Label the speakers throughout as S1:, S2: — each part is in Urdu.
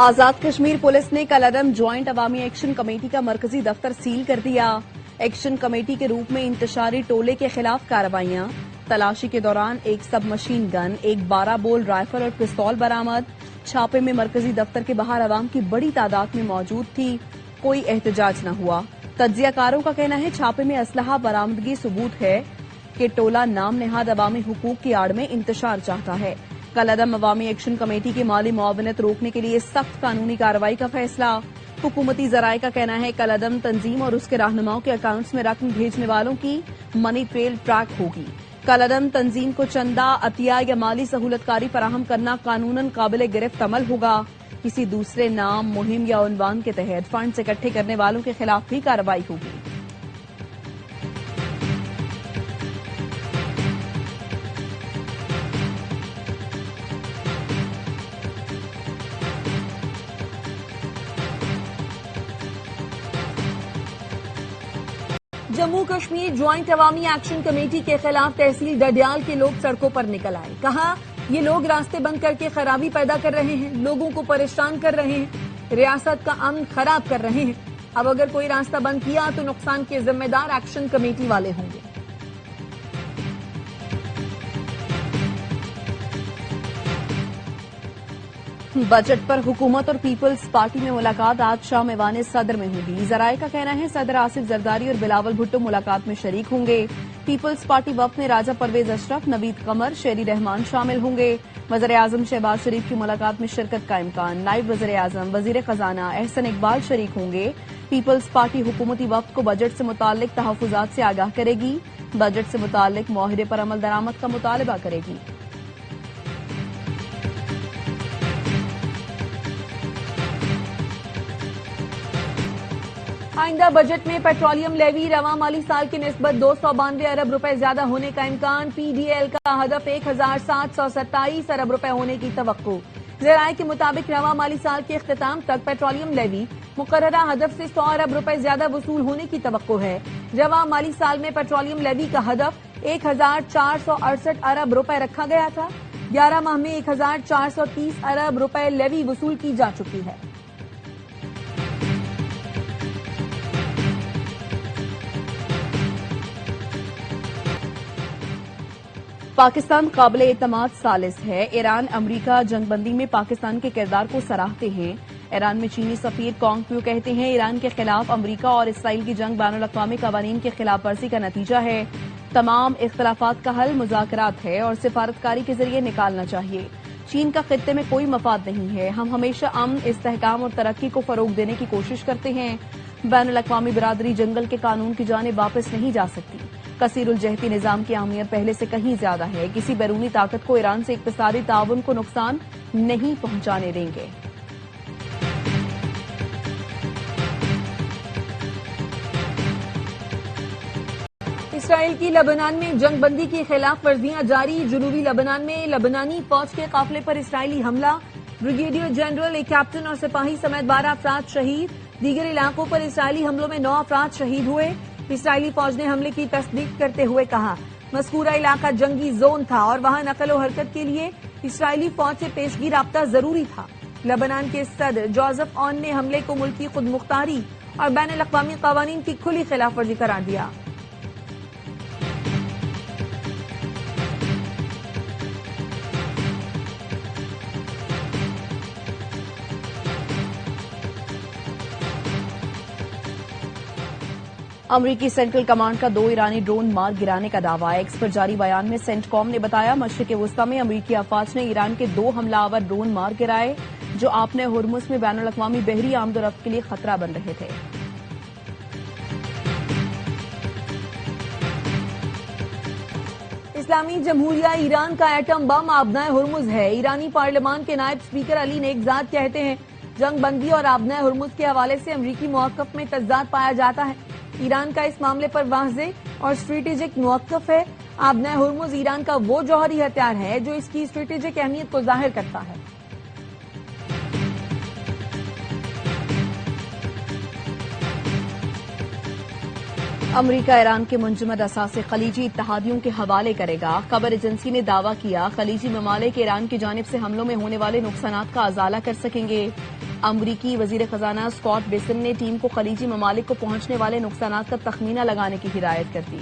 S1: آزاد کشمیر پولیس نے کل عدم جوائنٹ عوامی ایکشن کمیٹی کا مرکزی دفتر سیل کر دیا۔ ایکشن کمیٹی کے روپ میں انتشاری ٹولے کے خلاف کارروائیاں، تلاشی کے دوران ایک سب مشین گن، ایک 12 بول رائفل اور پستول برآمد۔ چھاپے میں مرکزی دفتر کے باہر عوام کی بڑی تعداد میں موجود تھی، کوئی احتجاج نہ ہوا۔ تجزیہ کاروں کا کہنا ہے چھاپے میں اسلحہ برآمدگی ثبوت ہے کہ ٹولہ نام نہاد عوامی حقوق کی آڑ میں انتشار چاہتا ہے۔ کل عدم عوامی ایکشن کمیٹی کی مالی معاونت روکنے کے لیے سخت قانونی کارروائی کا فیصلہ۔ حکومتی ذرائع کا کہنا ہے کل عدم تنظیم اور اس کے رہنماؤں کے اکاؤنٹس میں رقم بھیجنے والوں کی منی ٹریل ٹریک ہوگی۔ کل عدم تنظیم کو چندہ، عطیہ یا مالی سہولت کاری فراہم کرنا قانوناً قابل گرفت عمل ہوگا۔ کسی دوسرے نام، مہم یا عنوان کے تحت فنڈز اکٹھے کرنے والوں کے خلاف بھی کارروائی ہوگی۔ جموں کشمیر جوائنٹ عوامی ایکشن کمیٹی کے خلاف تحصیل ڈڈیال کے لوگ سڑکوں پر نکل آئے۔ کہا یہ لوگ راستے بند کر کے خرابی پیدا کر رہے ہیں، لوگوں کو پریشان کر رہے ہیں، ریاست کا امن خراب کر رہے ہیں۔ اب اگر کوئی راستہ بند کیا تو نقصان کے ذمہ دار ایکشن کمیٹی والے ہوں گے۔ بجٹ پر حکومت اور پیپلز پارٹی میں ملاقات آج شام ایوان صدر میں ہوگی۔ ذرائع کا کہنا ہے صدر آصف زرداری اور بلاول بھٹو ملاقات میں شریک ہوں گے۔ پیپلز پارٹی وفد میں راجہ پرویز اشرف، نوید قمر، شیری رحمان شامل ہوں گے۔ وزیر اعظم شہباز شریف کی ملاقات میں شرکت کا امکان۔ نائب وزیر اعظم وزیر خزانہ احسن اقبال شریک ہوں گے۔ پیپلز پارٹی حکومتی وفد کو بجٹ سے متعلق تحفظات سے آگاہ کرے گی۔ بجٹ سے متعلق معاہدے پر عمل درآمد کا مطالبہ کرے گی۔ آئندہ بجٹ میں پیٹرولیم لیوی رواں مالی سال کی نسبت 292 ارب روپے زیادہ ہونے کا امکان۔ پی ڈی ایل کا ہدف 1727 ارب روپے ہونے کی توقع۔ ذرائع کے مطابق رواں مالی سال کے اختتام تک پیٹرولیم لیوی مقررہ ہدف سے 100 ارب روپے زیادہ وصول ہونے کی توقع ہے۔ رواں مالی سال میں پیٹرولیم لیوی کا ہدف 1468 ارب روپے رکھا گیا تھا۔ 11 ماہ میں 1430 ارب روپے لیوی وصول کی جا چکی ہے۔ پاکستان قابل اعتماد ثالث ہے۔ ایران امریکہ جنگ بندی میں پاکستان کے کردار کو سراہتے ہیں۔ ایران میں چینی سفیر کانگ پیو کہتے ہیں ایران کے خلاف امریکہ اور اسرائیل کی جنگ بین الاقوامی قوانین کی خلاف ورزی کا نتیجہ ہے۔ تمام اختلافات کا حل مذاکرات ہے اور سفارتکاری کے ذریعے نکالنا چاہیے۔ چین کا خطے میں کوئی مفاد نہیں ہے۔ ہم ہمیشہ امن، استحکام اور ترقی کو فروغ دینے کی کوشش کرتے ہیں۔ بین الاقوامی برادری جنگل کے قانون کی جانب واپس نہیں جا سکتی۔ کثیر الجہتی نظام کی اہمیت پہلے سے کہیں زیادہ ہے۔ کسی بیرونی طاقت کو ایران سے اقتصادی تعاون کو نقصان نہیں پہنچانے دیں گے۔ اسرائیل کی لبنان میں جنگ بندی کی خلاف ورزیاں جاری۔ جنوبی لبنان میں لبنانی فوج کے قافلے پر اسرائیلی حملہ، بریگیڈیئر جنرل، ایک کیپٹن اور سپاہی سمیت 12 افراد شہید۔ دیگر علاقوں پر اسرائیلی حملوں میں 9 افراد شہید ہوئے۔ اسرائیلی فوج نے حملے کی تصدیق کرتے ہوئے کہا مذکورہ علاقہ جنگی زون تھا اور وہاں نقل و حرکت کے لیے اسرائیلی فوج سے پیشگی رابطہ ضروری تھا۔ لبنان کے صدر جوزف اون نے حملے کو ملکی خود مختاری اور بین الاقوامی قوانین کی کھلی خلاف ورزی قرار دیا۔ امریکی سینٹرل کمانڈ کا 2 ایرانی ڈرون مار گرانے کا دعویٰ۔ ایکس پر جاری بیان میں سینٹ کام نے بتایا مشرق وسطی میں امریکی افواج نے ایران کے 2 حملہ آور ڈرون مار گرائے جو آبنہ ہرمز میں بین الاقوامی بحری آمد و رفت کے لیے خطرہ بن رہے تھے۔ اسلامی جمہوریہ ایران کا ایٹم بم آبنہ ہرمز ہے۔ ایرانی پارلیمان کے نائب اسپیکر علی نیکزاد کہتے ہیں جنگ بندی اور آبنہ ہرمز کے حوالے سے امریکی موقف میں تضاد پایا جاتا ہے۔ ایران کا اس معاملے پر واضح اور اسٹریٹجک موقف ہے۔ آبنہ ہرمز ایران کا وہ جوہری ہتھیار ہے جو اس کی اسٹریٹجک اہمیت کو ظاہر کرتا ہے۔ امریکہ ایران کے منجمد اثاثے خلیجی اتحادیوں کے حوالے کرے گا۔ خبر ایجنسی نے دعویٰ کیا خلیجی ممالک ایران کی جانب سے حملوں میں ہونے والے نقصانات کا ازالہ کر سکیں گے۔ امریکی وزیر خزانہ اسکاٹ بیسن نے ٹیم کو خلیجی ممالک کو پہنچنے والے نقصانات کا تخمینہ لگانے کی ہدایت کر دی۔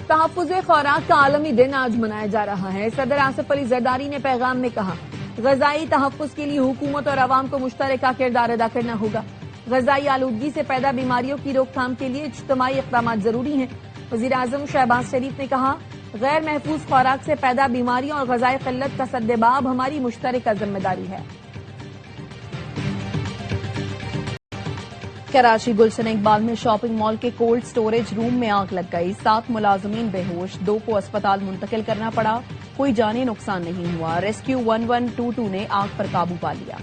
S1: تحفظ خوراک کا عالمی دن آج منایا جا رہا ہے۔ صدر آصف علی زرداری نے پیغام میں کہا، غذائی تحفظ کے لیے حکومت اور عوام کو مشترکہ کردار ادا کرنا ہوگا۔ غذائی آلودگی سے پیدا بیماریوں کی روک تھام کے لیے اجتماعی اقدامات ضروری ہیں۔ وزیر اعظم شہباز شریف نے کہا، غیر محفوظ خوراک سے پیدا بیماریوں اور غذائی قلت کا سدباب ہماری مشترکہ ذمہ داری ہے۔ کراچی گلشن اقبال میں شاپنگ مال کے کولڈ سٹوریج روم میں آگ لگ گئی، 7 ملازمین بے ہوش، 2 کو اسپتال منتقل کرنا پڑا، کوئی جانی نقصان نہیں ہوا۔ ریسکیو 1122 نے آگ پر قابو پا لیا۔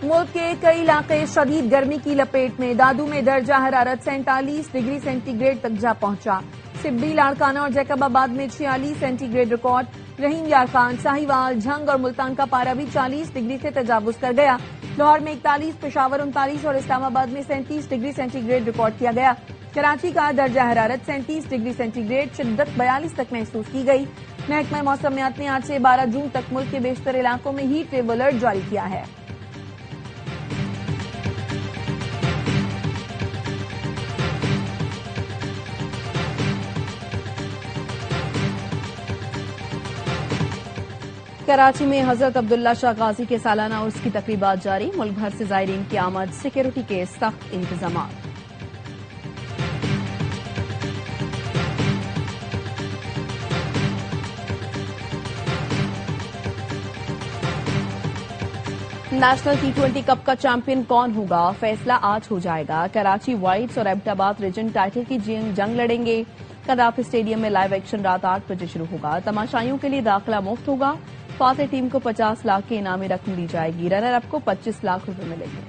S1: ملک کے کئی علاقے شدید گرمی کی لپیٹ میں، دادو میں درجہ حرارت 47 ڈگری سینٹی گریڈ تک جا پہنچا۔ سبی، لاڑکانہ اور جیکب آباد میں 46 سینٹی گریڈ ریکارڈ۔ رحیم یار خان، ساہیوال، جھنگ اور ملتان کا پارا بھی 40 ڈگری سے تجاوز کر گیا۔ لاہور میں 41، پشاور 39 اور اسلام آباد میں 37 ڈگری سینٹی گریڈ ریکارڈ کیا گیا۔ کراچی کا درجہ حرارت 37 ڈگری سینٹی گریڈ، شدت 42 تک محسوس کی گئی۔ محکمہ موسمیات نے آج سے 12 جون تک ملک کے بیشتر علاقوں میں ہیٹ ویو الرٹ جاری کیا ہے۔ کراچی میں حضرت عبداللہ شاہ غازی کے سالانہ عرس کی تقریبات جاری، ملک بھر سے زائرین کی آمد، سیکورٹی کے سخت انتظامات۔ نیشنل T20 کپ کا چیمپئن کون ہوگا، فیصلہ آج ہو جائے گا۔ کراچی وائٹس اور ایبٹ آباد ریجن ٹائٹل کی جنگ لڑیں گے۔ قذافی اسٹیڈیم میں لائیو ایکشن رات 8 بجے شروع ہوگا۔ تماشائیوں کے لیے داخلہ مفت ہوگا۔ فاتح ٹیم کو 50 لاکھ کی انعامی رقم دی جائے گی، رنر اپ کو 25 لاکھ روپے ملیں گے۔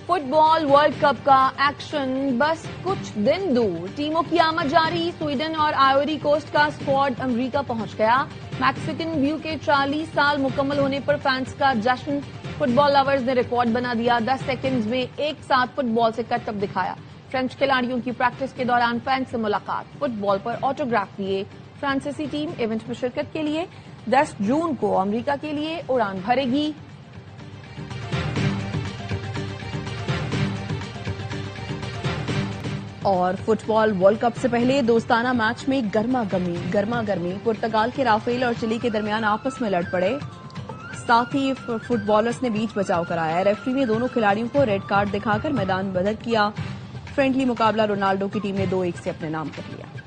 S1: فٹ بال ورلڈ کپ کا ایکشن بس کچھ دن دور، ٹیموں کی آمد جاری۔ سویڈن اور آئیوری کوسٹ کا اسکواڈ امریکہ پہنچ گیا۔ میکسیکن ویو کے 40 سال مکمل ہونے پر فینس کا جشن، فٹ بال لورز نے ریکارڈ بنا دیا، 10 سیکنڈز میں ایک ساتھ فٹ بال سے کرتب دکھایا۔ فرینچ کھلاڑیوں کی پریکٹس کے دوران فینس سے ملاقات، فٹ بال پر آٹوگراف دیے۔ فرانسیسی ٹیم ایونٹ میں شرکت کے لیے 10 جون کو امریکہ کے لیے اڑان بھرے گی۔ اور فٹ بال ورلڈ کپ سے پہلے دوستانہ میچ میں گرما گرمی پرتگال کے رافیل اور چلی کے درمیان آپس میں لڑ پڑے، ساتھ ہی فٹ بالرز نے بیچ بچاؤ کرایا۔ ریفری نے دونوں کھلاڑیوں کو ریڈ کارڈ دکھا کر میدان بدر کیا۔ فرینڈلی مقابلہ رونالڈو کی ٹیم نے 2-1 سے اپنے نام کر لیا۔